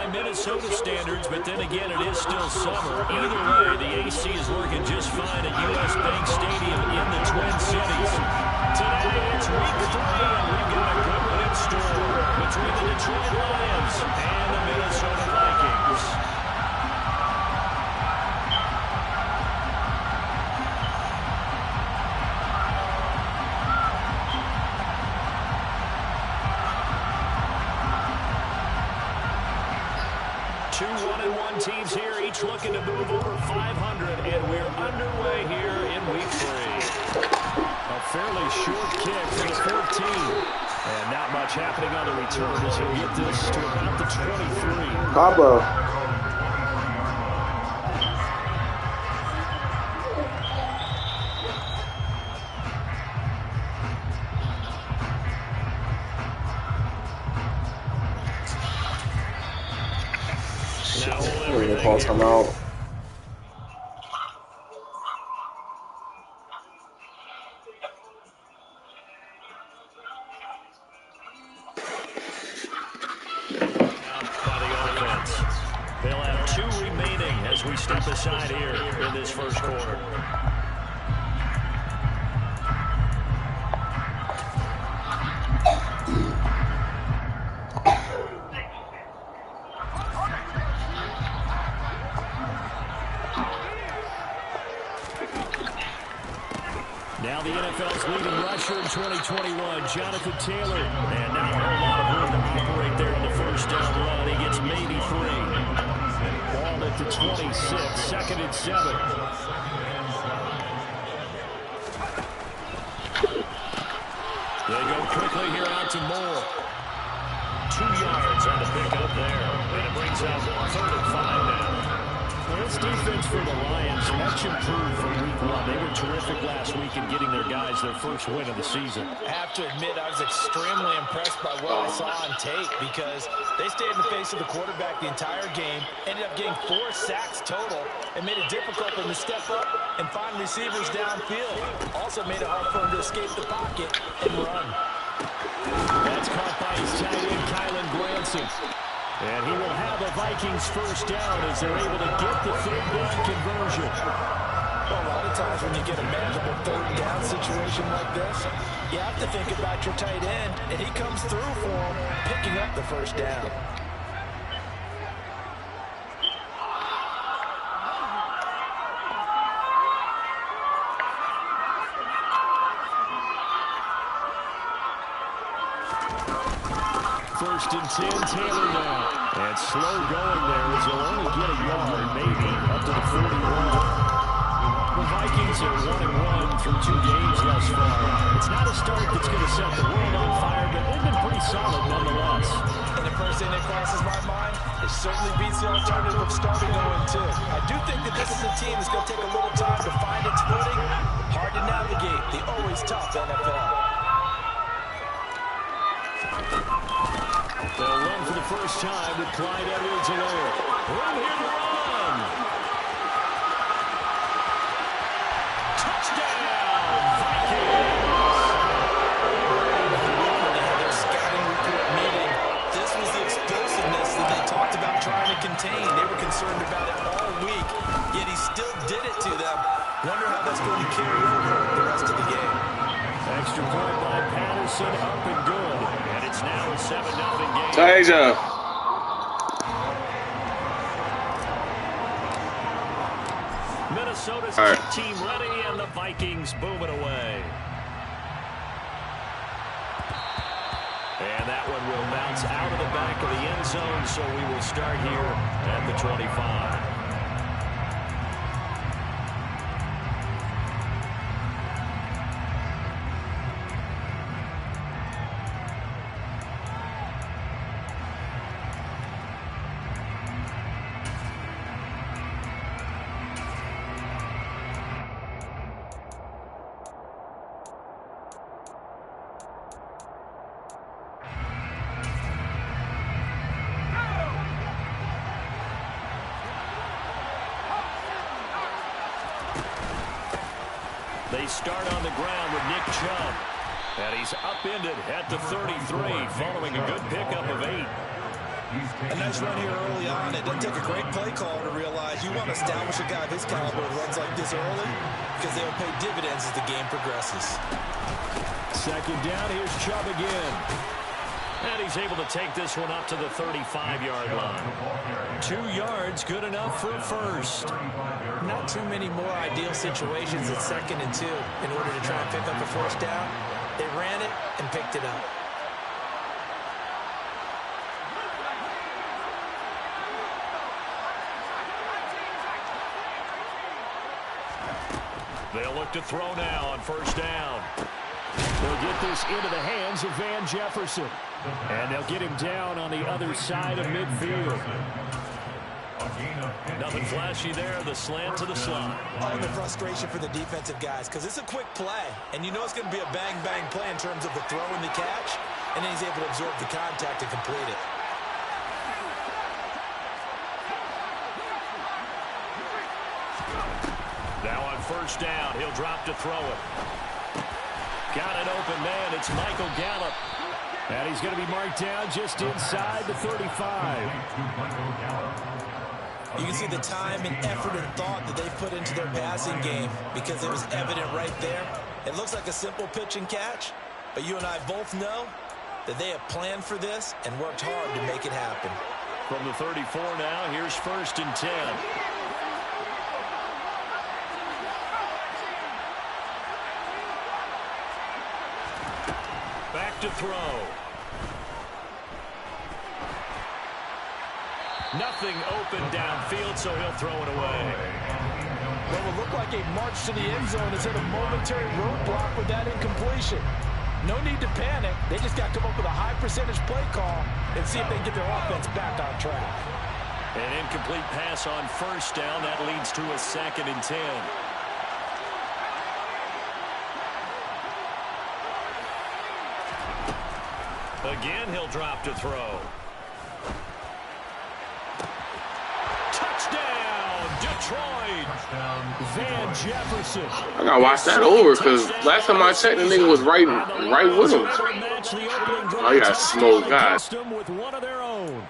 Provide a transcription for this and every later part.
by Minnesota standards, but then again, it is still summer. Either way, the AC is working just fine at U.S. Bank Stadium in the Twin Cities. Today, it's week 3, and we've got a good one in store between the Detroit Lions and the Minnesota Vikings. Two 1-1 teams here, each looking to move over 500, and we're underway here in week 3. A fairly short kick for the 14. And not much happening on the return as he'll get this to about the 23. Cabo. We're going to call some out. They'll have 2 remaining as we step aside here in this first quarter. Now the NFL's leading rusher in 2021, Jonathan Taylor. And now a lot of room to operate there on the first down run. He gets maybe 3. Ball at the 26, 2nd and 7. They go quickly here out to Moore. 2 yards on the pickup there. And it brings out 3rd and 5 now. Well, this defense for the Lions much improved from week 1. They were terrific last week in getting their guys their first win of the season. I have to admit, I was extremely impressed by what I saw on tape because they stayed in the face of the quarterback the entire game, ended up getting 4 sacks total, and made it difficult for them to step up and find receivers downfield. Also made it hard for them to escape the pocket and run. That's caught by his tight end, Kylen Granson. And he will have a Vikings first down as they're able to get the 3rd down conversion. Well, a lot of times when you get a manageable 3rd down situation like this, you have to think about your tight end, and he comes through for him, picking up the first down. First and 10, Taylor now. And slow going there as he'll only get a yard, maybe, up to the 41. The Vikings are 1-1 through 2 games thus far. It's not a start that's going to set the world on fire, but they've been pretty solid nonetheless. And the first thing that crosses my mind, it certainly beats the alternative of starting 0-2. I do think that this is a team that's going to take a little time to find its footing. Hard to navigate the always tough NFL. They'll run for the first time with Clyde Edwards-Helaire. Room here to run. Touchdown, Vikings! When they had their scouting report meeting, this was the explosiveness that they talked about trying to contain. They were concerned about it all week, yet he still did it to them. Wonder how that's going to carry over the rest of the game. Extra point by Patterson, up and good. And it's now a 7-0 game. Taser. Minnesota's team ready, and the Vikings boom it away. And that one will bounce out of the back of the end zone, so we will start here at the 25. They start on the ground with Nick Chubb. And he's upended at the 33 following a good pickup of 8. A nice run here early on. It doesn't take a great play call to realize you want to establish a guy of his caliber that runs like this early because they'll pay dividends as the game progresses. Second down, here's Chubb again. And he's able to take this one up to the 35-yard line. 2 yards, good enough for a first. Not too many more ideal situations at 2nd and 2 in order to try and pick up a first down. They ran it and picked it up. They'll look to throw now on first down. They'll get this into the hands of Van Jefferson. And they'll get him down on the other side of midfield. Nothing flashy there, the slant to the slot. Oh, the frustration for the defensive guys because it's a quick play. And you know it's going to be a bang-bang play in terms of the throw and the catch. And then he's able to absorb the contact and complete it. Now on first down, he'll drop to throw it. Got an open man. It's Michael Gallup. And he's going to be marked down just inside the 35. You can see the time and effort and thought that they put into their passing game because it was evident right there. It looks like a simple pitch and catch, but you and I both know that they have planned for this and worked hard to make it happen. From the 34 now, here's 1st and 10. Back to throw. Nothing open downfield, so he'll throw it away. Well, it looked like a march to the end zone has hit a momentary roadblock with that incompletion. No need to panic. They just got to come up with a high percentage play call and see if they can get their offense back on track. An incomplete pass on first down. That leads to a 2nd and 10. Again, he'll drop to throw. Touchdown, Detroit. Van Jefferson. I gotta watch that over because last time I checked, the nigga was right with him. Oh, he got smoked, guys. With one of their own.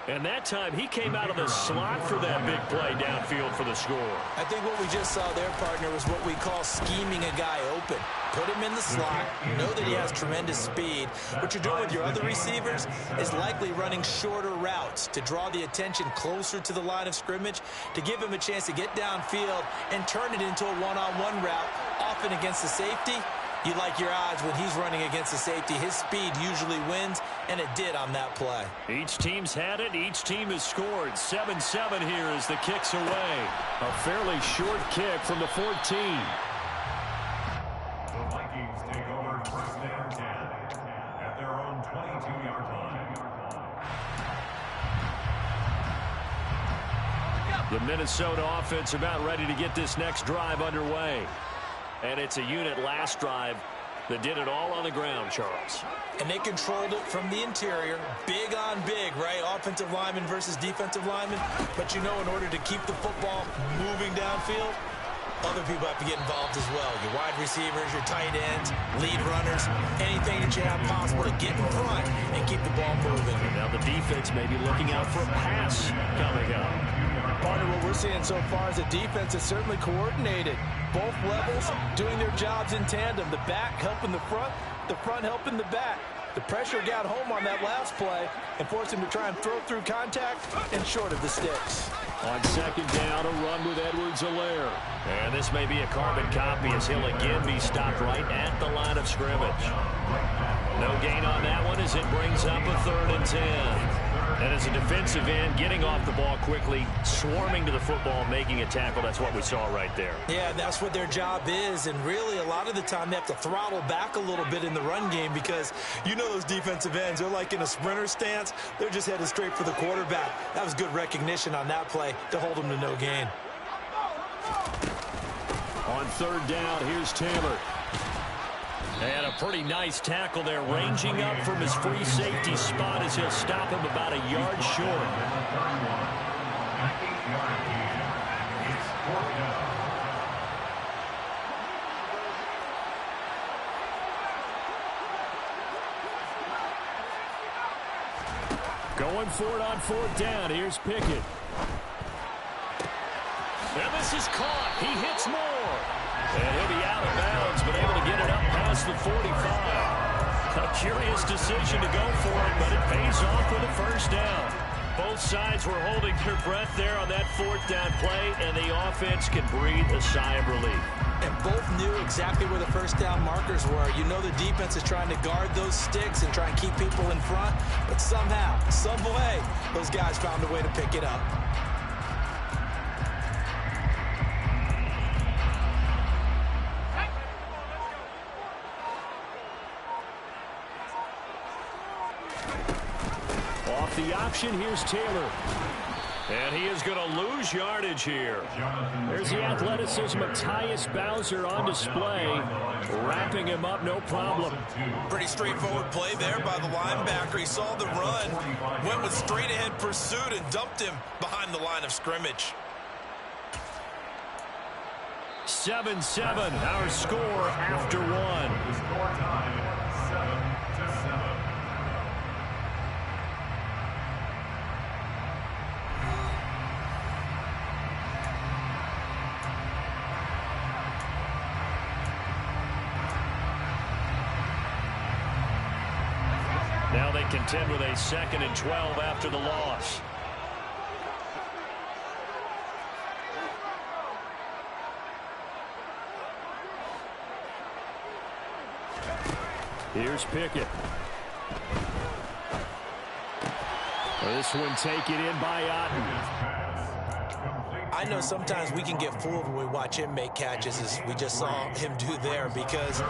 And that time, he came out of the slot for that big play downfield for the score. I think what we just saw there, partner, was what we call scheming a guy open. Put him in the slot, know that he has tremendous speed. What you're doing with your other receivers is likely running shorter routes to draw the attention closer to the line of scrimmage, to give him a chance to get downfield and turn it into a one-on-one route, often against the safety. You like your odds when he's running against the safety. His speed usually wins, and it did on that play. Each team's had it. Each team has scored. 7-7 here as the kick's away. A fairly short kick from the 14. The Vikings take over 1st and 10 at their own 22-yard line. The Minnesota offense about ready to get this next drive underway. And it's a unit last drive that did it all on the ground, Charles. And they controlled it from the interior. Big on big, right? Offensive lineman versus defensive lineman. But you know, in order to keep the football moving downfield, other people have to get involved as well. Your wide receivers, your tight ends, lead runners, anything that you have possible to get in front and keep the ball moving. Now the defense may be looking out for a pass coming up. Partner, what we're seeing so far is the defense is certainly coordinated. Both levels doing their jobs in tandem. The back helping the front helping the back. The pressure got home on that last play and forced him to try and throw through contact and short of the sticks. On second down, a run with Edwards-Helaire. And this may be a carbon copy as he'll again be stopped right at the line of scrimmage. No gain on that one as it brings up a 3rd and 10. And as a defensive end, getting off the ball quickly, swarming to the football, making a tackle, that's what we saw right there. Yeah, that's what their job is, and really a lot of the time they have to throttle back a little bit in the run game because you know those defensive ends, they're like in a sprinter stance. They're just headed straight for the quarterback. That was good recognition on that play to hold them to no gain. On 3rd down, here's Taylor. And a pretty nice tackle there, ranging up from his free safety spot as he'll stop him about a yard short. Going for it on 4th down. Here's Pickett. And this is caught. He hits more. And he'll be out of bounds, but able to get it up past the 45. A curious decision to go for it, but it pays off with a first down. Both sides were holding their breath there on that 4th down play, and the offense can breathe a sigh of relief. And both knew exactly where the first down markers were. You know the defense is trying to guard those sticks and try and keep people in front, but somehow, some way, those guys found a way to pick it up. Off the option, here's Taylor. And he is going to lose yardage here. There's the athleticism of Tyus Bowser on display. Wrapping him up, no problem. Pretty straightforward play there by the linebacker. He saw the run, went with straight-ahead pursuit, and dumped him behind the line of scrimmage. 7-7, our score after one. Score time, 7-7. Now they contend with a 2nd and 12 after the loss. Here's Pickett. This one taken in by Otten. I know sometimes we can get fooled when we watch him make catches, as we just saw him do there, because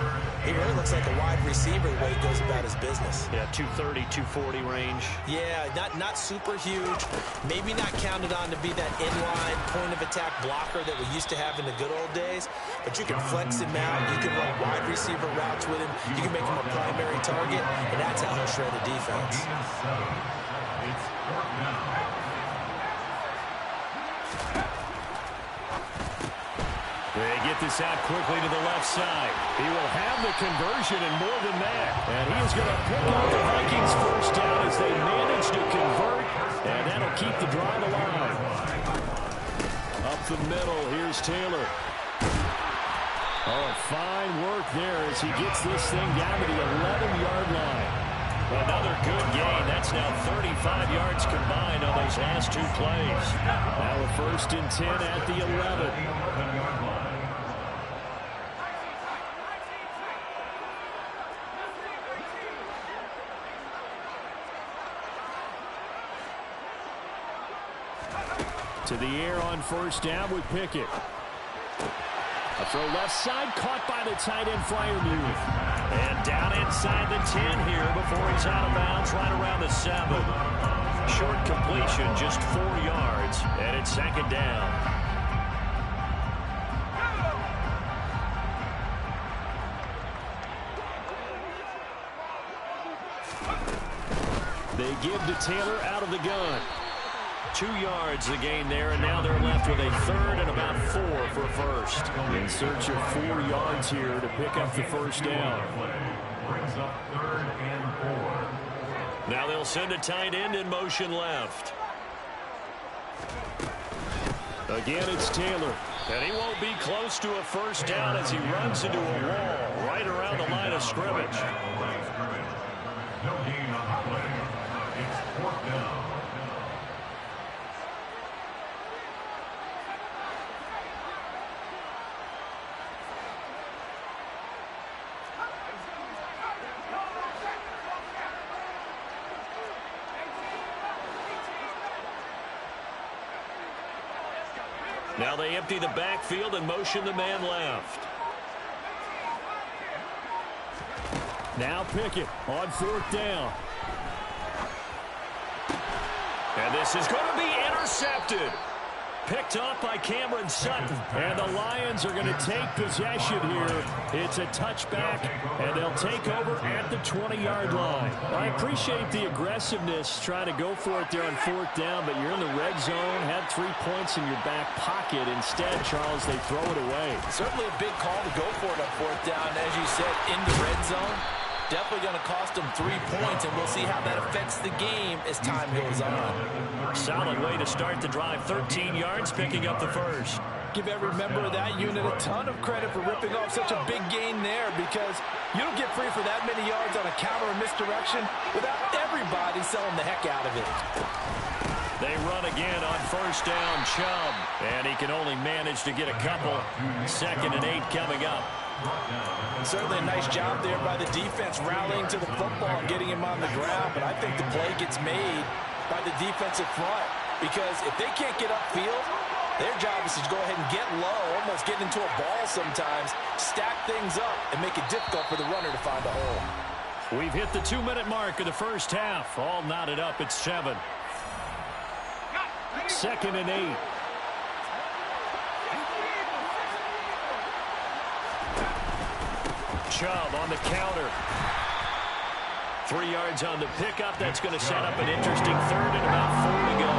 he really looks like a wide receiver the way he goes about his business. Yeah, 230, 240 range. Yeah, not super huge. Maybe not counted on to be that inline point-of-attack blocker that we used to have in the good old days, but you can flex him out. You can run wide receiver routes with him. You can make him a primary target, and that's how he'll shred a defense. It's 4th down. They get this out quickly to the left side. He will have the conversion and more than that. And he is going to pick up the Vikings first down as they manage to convert. And that'll keep the drive alive. Up the middle, here's Taylor. Oh, fine work there as he gets this thing down to the 11-yard line. Another good gain. That's now 35 yards combined on those last 2 plays. Now a 1st and 10 at the 11. To the air on 1st down with Pickett. A throw left side, caught by the tight end Freiermuth. And down inside the 10 here before he's out of bounds right around the 7. Short completion, just 4 yards, and it's 2nd down. They give to Taylor out of the gun. 2 yards the gain there, and now they're left with a 3rd and about 4 for first. In search of 4 yards here to pick up the first down. Brings up 3rd and 4. Now they'll send a tight end in motion left. Again, it's Taylor. And he won't be close to a first down as he runs into a wall right around the line of scrimmage. No gain on the play. It's 4th down. Now they empty the backfield and motion the man left. Now Pickett on 4th down. And this is going to be intercepted. Picked off by Cameron Sutton. And the Lions are going to take possession here. It's a touchback, and they'll take over at the 20-yard line. I appreciate the aggressiveness trying to go for it there on 4th down, but you're in the red zone, had 3 points in your back pocket. Instead, Charles, they throw it away. Certainly a big call to go for it on 4th down. As you said, in the red zone. Definitely going to cost them 3 points, and we'll see how that affects the game as time goes on. Solid way to start the drive. 13 yards, picking up the first. Give every member of that unit a ton of credit for ripping off such a big gain there, because you don't get free for that many yards on a counter or misdirection without everybody selling the heck out of it. They run again on first down, Chubb. And he can only manage to get a couple. 2nd and 8 coming up. Certainly a nice job there by the defense rallying to the football and getting him on the ground. But I think the play gets made by the defensive front, because if they can't get upfield, their job is to go ahead and get low, almost get into a ball sometimes, stack things up, and make it difficult for the runner to find a hole. We've hit the 2-minute mark of the first half. All knotted up at 7. 2nd and 8. Chubb on the counter. 3 yards on the pickup. That's going to set up an interesting 3rd and about 4 to go.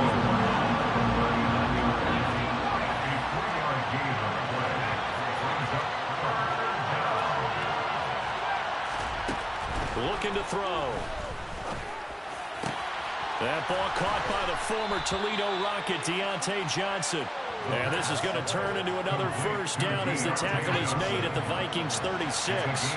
Looking to throw. That ball caught by the former Toledo Rocket, Deontay Johnson. And this is going to turn into another first down as the tackle is made at the Vikings 36.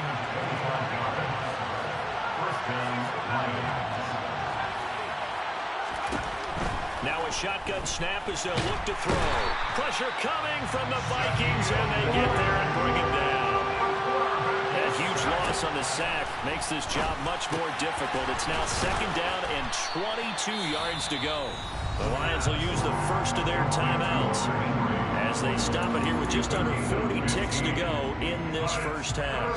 Now a shotgun snap as they'll look to throw. Pressure coming from the Vikings, and they get there and bring it down. That huge loss on the sack makes this job much more difficult. It's now 2nd down and 22 yards to go. The Lions will use the first of their timeouts as they stop it here with just under 40 ticks to go in this first half.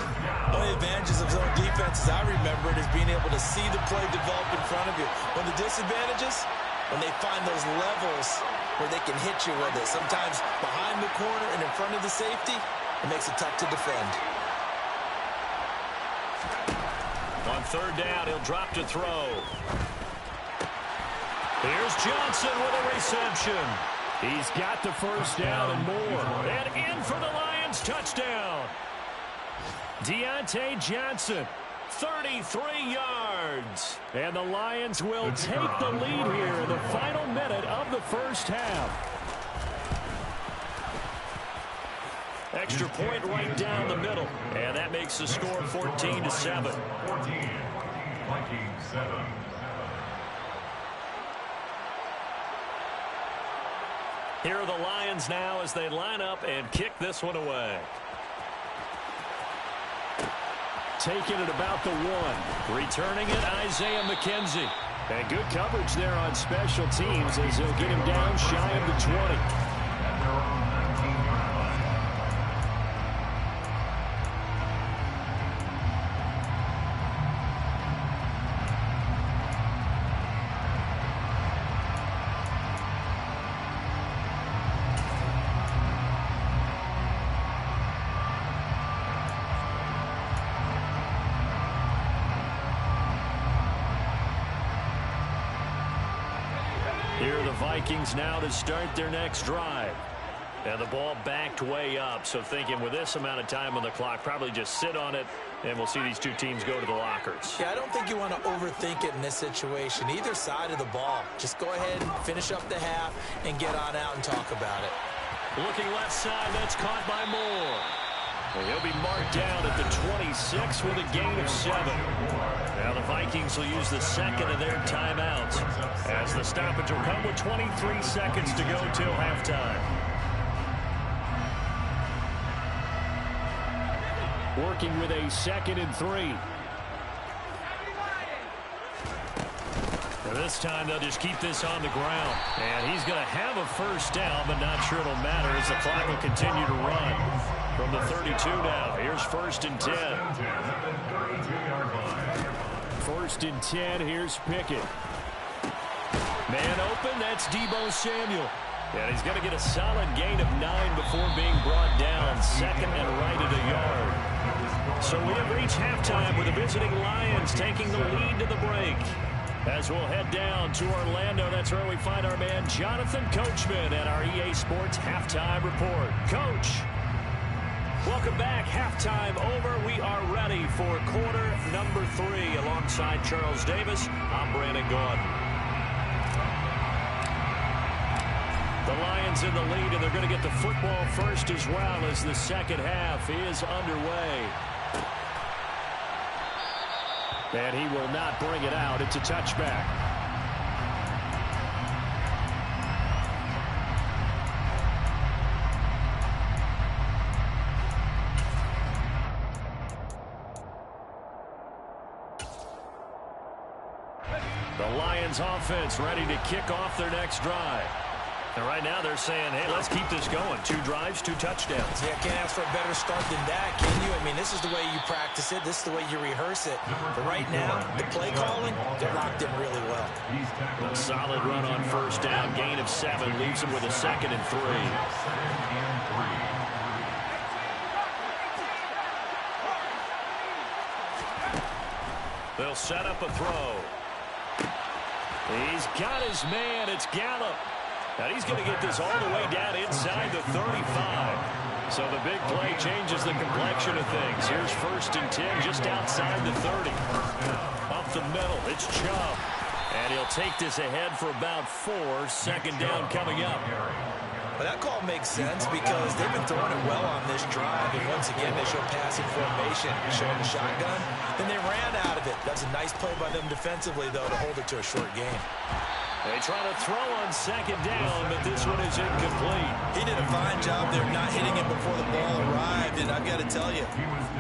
One of the advantages of zone defense, as I remember it, is being able to see the play develop in front of you. One of the disadvantages, when they find those levels where they can hit you with it, sometimes behind the corner and in front of the safety, it makes it tough to defend. On 3rd down, he'll drop to throw. Here's Johnson with a reception. He's got the first down and more. And in for the Lions touchdown. Deontay Johnson, 33 yards. And the Lions will take the lead here in the final minute of the first half. Extra point right down the middle. And that makes the score 14-7. 14, Vikings 7. Here are the Lions now as they line up and kick this one away. Taking it about the 1. Returning it, Isaiah McKenzie. And good coverage there on special teams as they'll get him down shy of the 20. At their own 19-yard line. Here are the Vikings now to start their next drive. And the ball backed way up, so thinking with this amount of time on the clock, probably just sit on it, and we'll see these two teams go to the lockers. Yeah, I don't think you want to overthink it in this situation. Either side of the ball. Just go ahead and finish up the half and get on out and talk about it. Looking left side, that's caught by Moore. And he'll be marked down at the 26 with a gain of 7. Now the Vikings will use the 2nd of their timeouts as the stoppage will come with 23 seconds to go till halftime. Working with a 2nd and 3. And this time they'll just keep this on the ground. And he's going to have a first down, but not sure it'll matter as the clock will continue to run. From the 32 now, here's 1st and 10. 1st and 10, here's Pickett. Man open, that's Deebo Samuel. And he's going to get a solid gain of 9 before being brought down. 2nd and right at a yard. So we have reached halftime with the visiting Lions taking the lead to the break. As we'll head down to Orlando, that's where we find our man Jonathan Coachman at our EA Sports Halftime Report. Coach. Welcome back. Halftime over. We are ready for quarter number 3. Alongside Charles Davis, I'm Brandon Gaudin. The Lions in the lead, and they're going to get the football first as well as the second half is underway. And he will not bring it out. It's a touchback. The Lions offense ready to kick off their next drive. And right now they're saying, hey, let's keep this going. 2 drives, 2 touchdowns. Yeah, can't ask for a better start than that, can you? I mean, this is the way you practice it. This is the way you rehearse it. But right now, the play calling, they're locked in really well. A solid run on first down. Gain of 7 leaves them with a 2nd and 3. They'll set up a throw. He's got his man. It's Gallup. And he's going to get this all the way down inside the 35. So the big play changes the complexion of things. Here's 1st and 10 just outside the 30. Up the middle, it's Chubb. And he'll take this ahead for about 4. 2nd down coming up. Well, that call makes sense because they've been throwing it well on this drive. And once again, they show passing formation, showing the shotgun. Then they ran out of it. That's a nice play by them defensively, though, to hold it to a short game. They try to throw on 2nd down, but this one is incomplete. He did a fine job there not hitting it before the ball arrived. And I've got to tell you,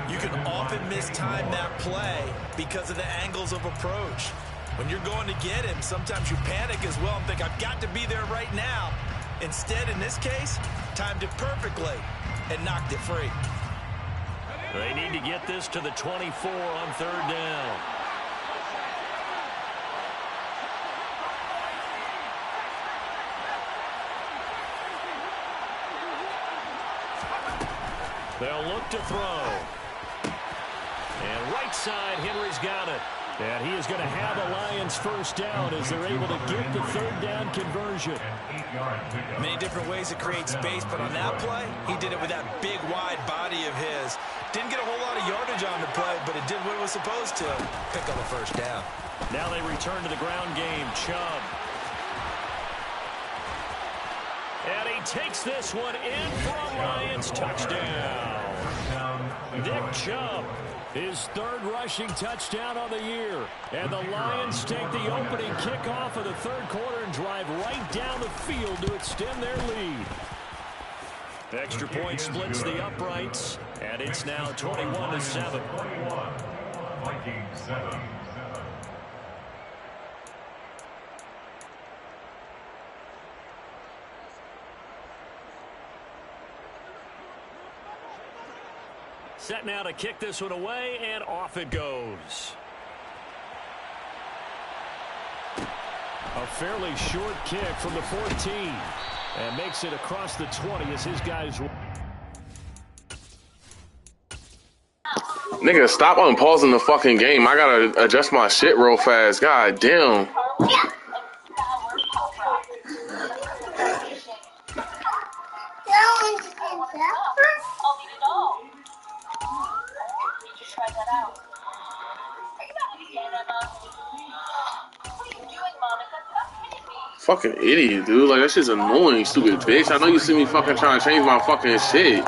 you can often mistime that play because of the angles of approach. When you're going to get him, sometimes you panic as well and think, I've got to be there right now. Instead, in this case, timed it perfectly and knocked it free. They need to get this to the 24 on 3rd down. They'll look to throw. And right side, Henry's got it. And he is going to have the Lions first down as they're able to get the 3rd down conversion. Many different ways to create space, but on that play, he did it with that big, wide body of his. Didn't get a whole lot of yardage on the play, but it did what it was supposed to. Pick up a first down. Now they return to the ground game. Chubb. And he takes this one in for a Lions touchdown. Nick Chubb, his 3rd rushing touchdown of the year. And the Lions take the opening kickoff of the 3rd quarter and drive right down the field to extend their lead. The extra point splits the uprights, and it's now 21-7. Vikings 7. Set now to kick this one away, and off it goes. A fairly short kick from the 14. And makes it across the 20 as his guys... Nigga, stop unpausing the fucking game. I gotta adjust my shit real fast. God damn. Fucking idiot, dude. Like, that shit's annoying, stupid bitch. I know you see me fucking trying to change my fucking shit.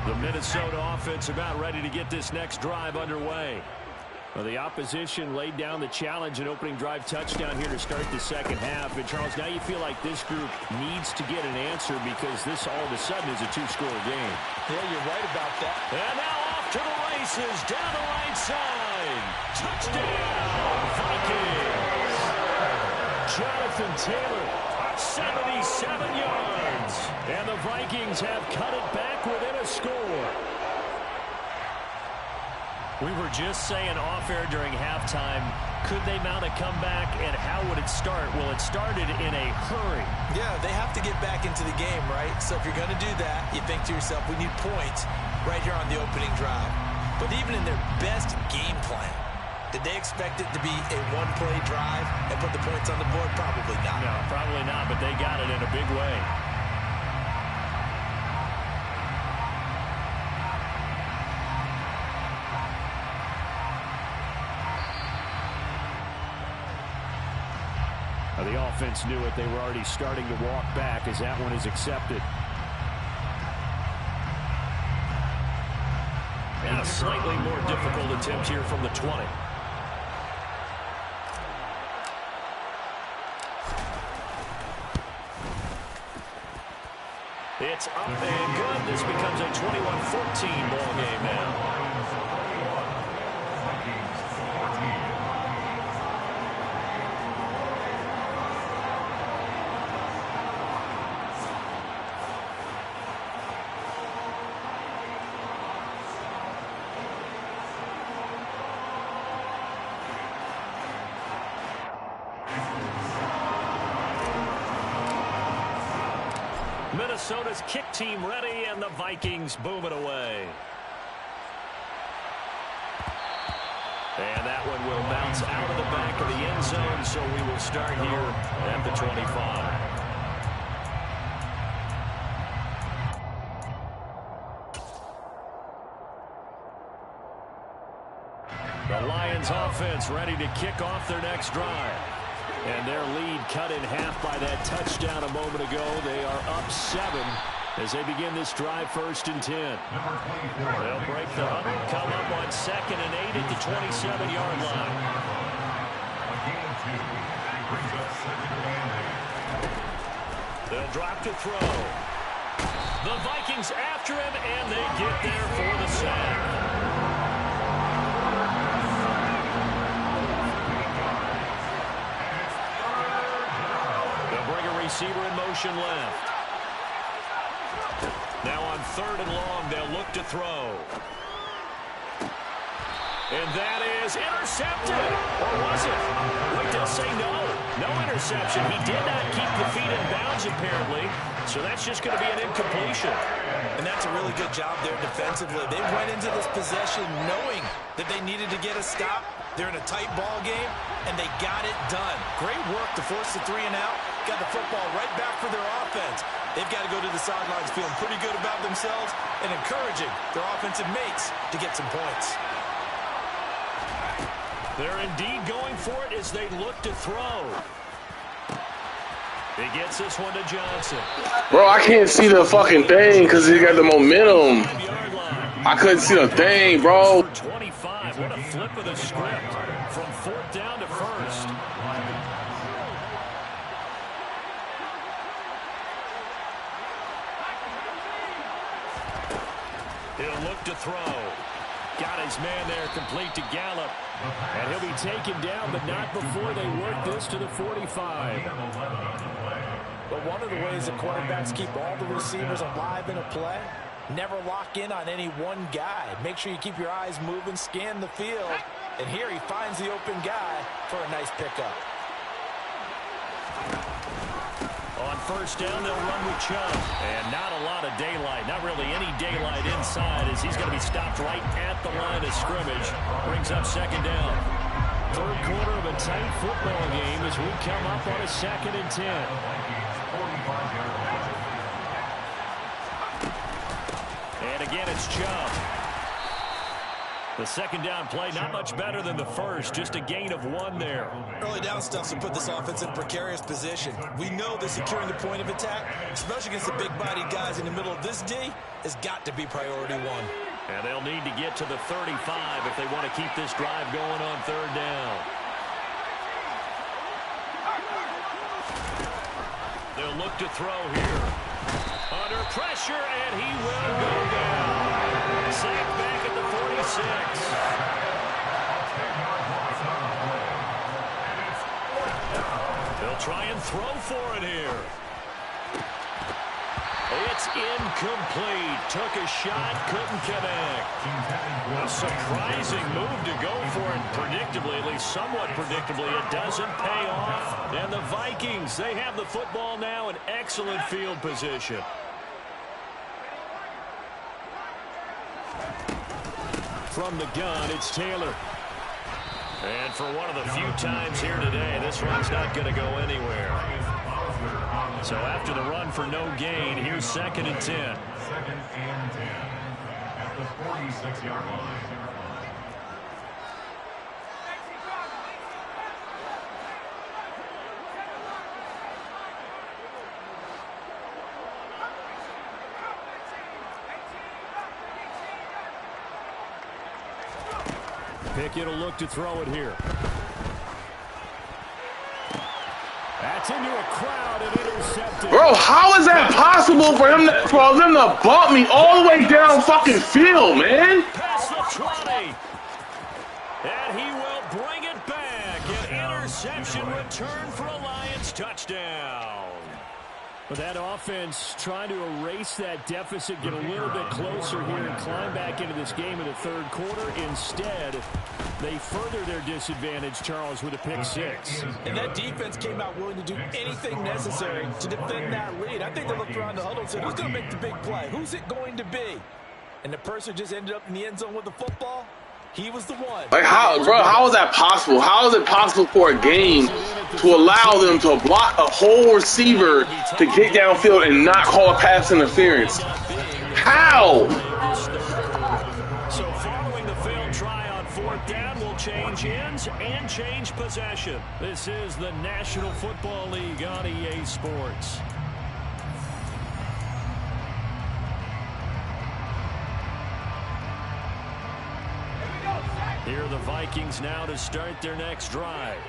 The Minnesota offense about ready to get this next drive underway. Well, the opposition laid down the challenge, an opening drive touchdown here to start the second half. And, Charles, now you feel like this group needs to get an answer because this all of a sudden is a 2-score game. Yeah, you're right about that. And now off to the races, down the right side. Touchdown, Vikings. Jonathan Taylor, 77 yards. And the Vikings have cut it back within a score. We were just saying off-air during halftime, could they mount a comeback, and how would it start? Well, it started in a hurry. Yeah, they have to get back into the game, right? So if you're going to do that, you think to yourself, we need points right here on the opening drive. But even in their best game plan, did they expect it to be a one-play drive and put the points on the board? Probably not. No, probably not, but they got it in a big way. The offense knew it. They were already starting to walk back as that one is accepted. And a slightly more difficult attempt here from the 20. It's up and good. This becomes a 21-14 ball game now. Minnesota's kick team ready, and the Vikings boom it away. And that one will bounce out of the back of the end zone, so we will start here at the 25. The Lions offense ready to kick off their next drive. And their lead cut in half by that touchdown a moment ago. They are up 7 as they begin this drive, 1st and 10. They'll break the hunt, come up on 2nd and 8 at the 27-yard line. They'll drop to throw. The Vikings after him, and they get there for the sack. Receiver in motion left. Now on 3rd and long, they'll look to throw. And that is intercepted. Or was it? Wait, they'll say no. No interception. He did not keep the feet in bounds, apparently. So that's just going to be an incompletion. And that's a really good job there defensively. They went into this possession knowing that they needed to get a stop. They're in a tight ball game, and they got it done. Great work to force the 3 and out. Got the football right back for their offense. They've got to go to the sidelines feeling pretty good about themselves and encouraging their offensive mates to get some points. They're indeed going for it as they look to throw. He gets this one to Johnson. Bro, I can't see the fucking thing because he got the momentum. I couldn't see the thing, bro. 25. What a flip of the script from 4th down to 1st. He'll look to throw. Got his man there, complete to Gallup. And he'll be taken down, but not before they work this to the 45. But one of the ways that quarterbacks keep all the receivers alive in a play, never lock in on any one guy. Make sure you keep your eyes moving, scan the field. And here he finds the open guy for a nice pickup. On 1st down, they'll run with Chubb. And not a lot of daylight, not really any daylight inside as he's going to be stopped right at the line of scrimmage. Brings up 2nd down. 3rd quarter of a tight football game as we come up on a 2nd and 10. And again, it's Chubb. The 2nd down play, not much better than the first, just a gain of 1 there. Early down stuff to put this offense in a precarious position. We know that securing the point of attack, especially against the big-bodied guys in the middle of this D, has got to be priority 1. And they'll need to get to the 35 if they want to keep this drive going on 3rd down. They'll look to throw here. Under pressure, and he will go down. Sacked back at the 46. They'll try and throw for it here. It's incomplete. Took a shot, couldn't connect. A surprising move to go for it. Predictably, at least somewhat predictably, it doesn't pay off. And the Vikings, they have the football now in excellent field position. From the gun, it's Taylor. And for one of the few times here today, this run's not going to go anywhere. So after the run for no gain, here's 2nd and 10. 2nd and 10 at the 46-yard line. Pickett will look to throw it here. That's into a crowd and intercepted. Bro, how is that possible for them to bump me all the way down fucking field, man? Past the 20. And he will bring it back. An interception return for a Lions touchdown. But that offense trying to erase that deficit, get a little bit closer here and climb back into this game in the 3rd quarter. Instead, they further their disadvantage, Charles, with a pick 6. And that defense came out willing to do anything necessary to defend that lead. I think they looked around the huddle and said, who's going to make the big play? Who's it going to be? And the person just ended up in the end zone with the football. He was the one. Like, how is that possible? How is it possible for a game to allow them to block a whole receiver to get downfield and not call a pass interference? How? So following the failed try on 4th down will change ends and change possession. This is the National Football League on EA Sports. Here are the Vikings now to start their next drive.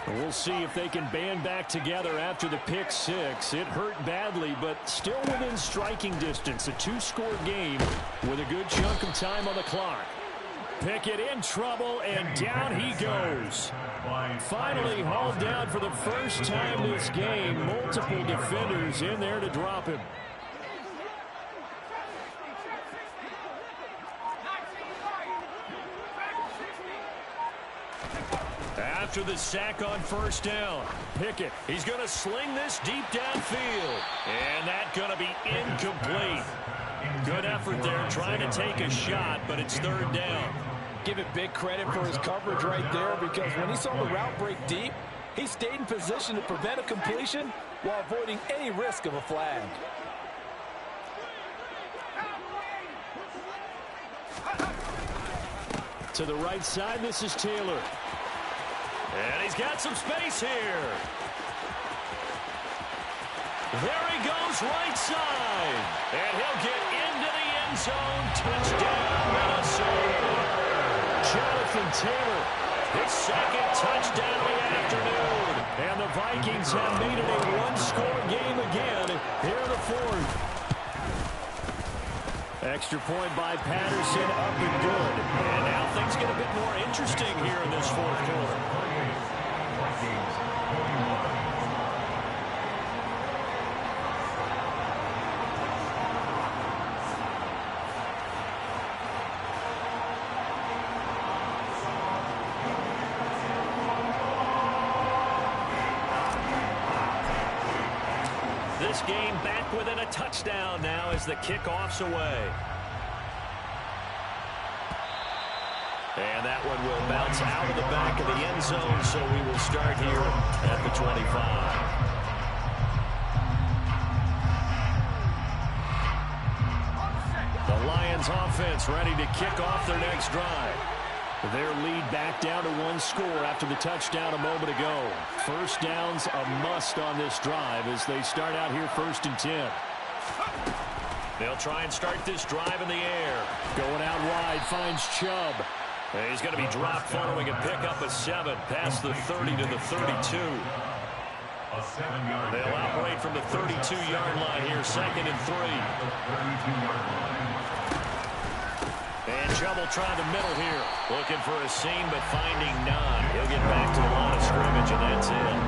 We'll see if they can band back together after the pick 6. It hurt badly, but still within striking distance. A 2-score game with a good chunk of time on the clock. Pickett in trouble, and down he goes. Finally hauled down for the first time this game. Multiple defenders in there to drop him. After the sack on 1st down, Pickett, he's going to sling this deep downfield. And that's going to be incomplete. Good effort there trying to take a shot, but it's 3rd down. Give it big credit for his coverage right there, because when he saw the route break deep, he stayed in position to prevent a completion while avoiding any risk of a flag. To the right side, this is Taylor. And he's got some space here. There he goes, right side. And he'll get into the end zone. Touchdown, Minnesota. Jonathan Taylor, his 2nd touchdown of the afternoon. And the Vikings have made it a 1-score game again. Here in the 4th. Extra point by Patterson, up and good. And now things get a bit more interesting here in this 4th quarter. This game back within a touchdown now as the kickoff's away. And that one will bounce out of the back of the end zone, so we will start here at the 25. The Lions offense ready to kick off their next drive. Their lead back down to 1 score after the touchdown a moment ago. 1st down's a must on this drive as they start out here 1st and 10. They'll try and start this drive in the air. Going out wide, finds Chubb. He's going to be dropped following a pickup of 7 past the 30 to the 32. They'll operate from the 32-yard line here, 2nd and 3. And Chubb will try the middle here. Looking for a seam, but finding none. He'll get back to the line of scrimmage, and that's it.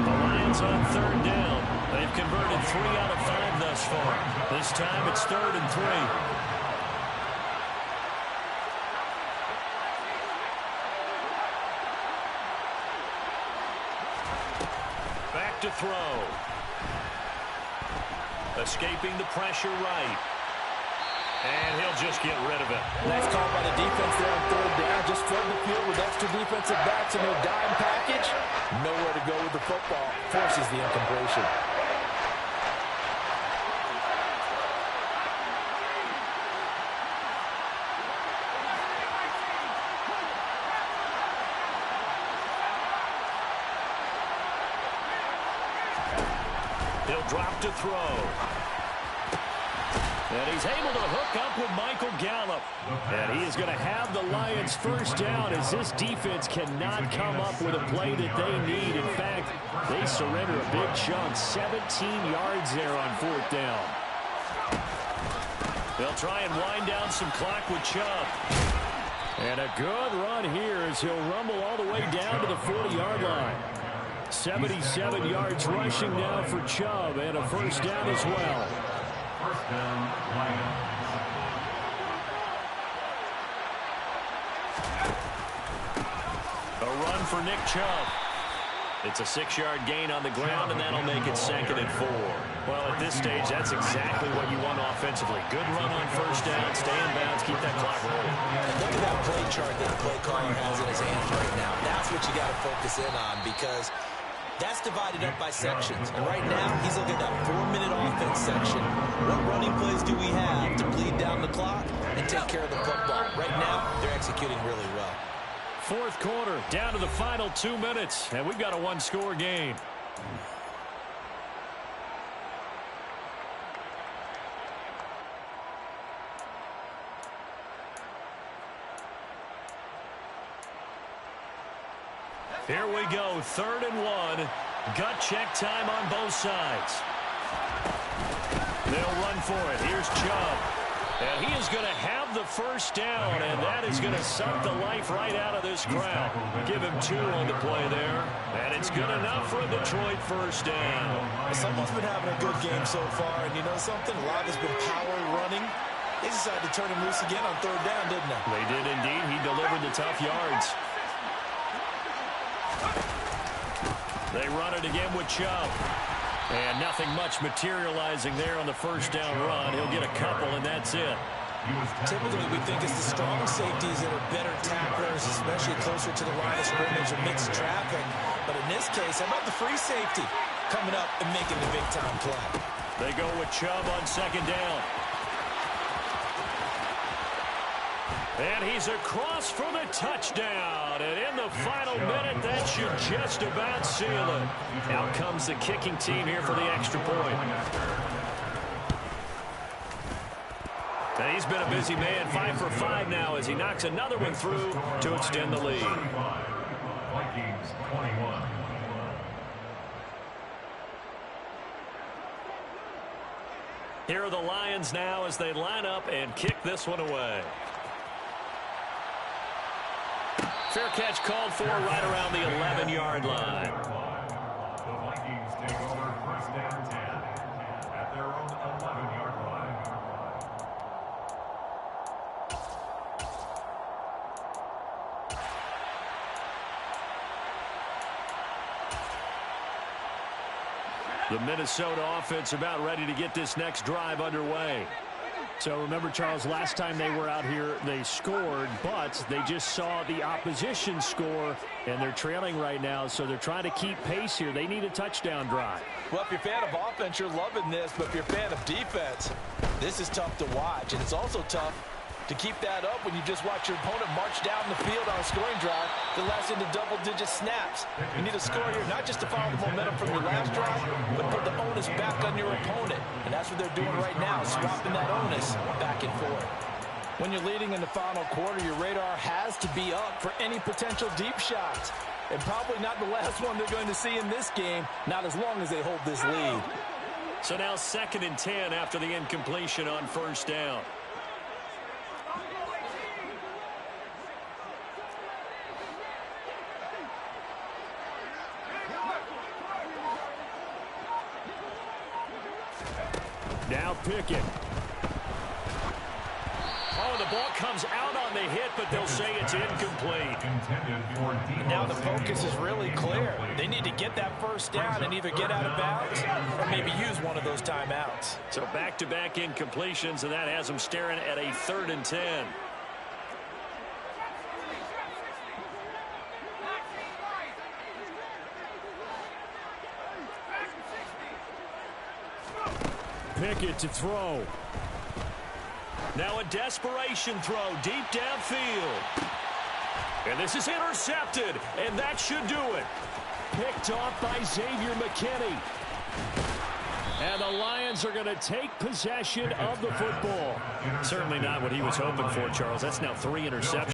The Lions on 3rd down. They've converted 3 out of 5 thus far. This time it's 3rd and 3. Back to throw. Escaping the pressure right. And he'll just get rid of it. Nice call by the defense there on third down. Just flood the field with extra defensive backs in their dime package. Nowhere to go with the football. Forces the incompletion. He'll drop to throw. And he's able to hook up with Michael Gallup. And he is going to have the Lions first down as this defense cannot come up with a play that they need. In fact, they surrender a big chunk, 17 yards there on fourth down. They'll try and wind down some clock with Chubb. And a good run here as he'll rumble all the way down to the 40-yard line. 77 yards rushing now for Chubb and a first down as well. First down, Lions. A run for Nick Chubb. It's a 6-yard gain on the ground, and that'll make it 2nd and 4. Well, at this stage, that's exactly what you want offensively. Good run on first down, stay in bounds, keep that clock rolling. And look at that play chart that the play caller has in his hands right now. That's what you got to focus in on because that's divided up by sections. And right now, he's looking at that 4-minute offense section. What running plays do we have to bleed down the clock and take care of the football? Right now, they're executing really well. Fourth quarter, down to the final 2 minutes, and we've got a one-score game. Here we go, 3rd and 1. Gut check time on both sides. They'll run for it. Here's Chubb. And he is going to have the first down, and that is going to suck the life right out of this crowd. Give him 2 on the play there, and it's good enough for a Detroit first down. Someone's been having a good game so far, and you know something? A lot has been power running. They decided to turn him loose again on 3rd down, didn't they? They did indeed. He delivered the tough yards. They run it again with Chubb. And nothing much materializing there on the first down run. He'll get a couple, and that's it. Typically, we think it's the strong safeties that are better tacklers, especially closer to the line of scrimmage or mixed traffic. But in this case, how about the free safety coming up and making the big-time play? They go with Chubb on 2nd down. And he's across for the touchdown. And in the final minute, that should just about seal it. Out comes the kicking team here for the extra point. And he's been a busy man, 5 for 5 now as he knocks another one through to extend the lead. Vikings 21. Here are the Lions now as they line up and kick this one away. Fair catch called for right around the 11-yard line. The Vikings take over first down 10 at their own 11-yard line. The Minnesota offense about ready to get this next drive underway. So remember, Charles, last time they were out here, they scored, but they just saw the opposition score, and they're trailing right now, so they're trying to keep pace here. They need a touchdown drive. Well, if you're a fan of offense, you're loving this, but if you're a fan of defense, this is tough to watch, and it's also tough to keep that up when you just watch your opponent march down the field on a scoring drive that lasts into double-digit snaps. You need a score here, not just to follow the momentum from your last drive, but put the onus back on your opponent. And that's what they're doing right now, swapping that onus back and forth. When you're leading in the final quarter, your radar has to be up for any potential deep shots. And probably not the last one they're going to see in this game, not as long as they hold this lead. So now 2nd and 10 after the incompletion on first down. Now Pickett. Oh, the ball comes out on on the hit, but they'll say it's incomplete. Now the focus is really clear. They need to get that first down and either get out of bounds or maybe use one of those timeouts. So back-to-back incompletions, and that has them staring at a 3rd and 10. Pickett to throw. Now a desperation throw deep downfield. And this is intercepted, and that should do it. Picked off by Xavier McKinney. And the Lions are going to take possession of the football. Certainly not what he was hoping for, Charles. That's now 3 interceptions.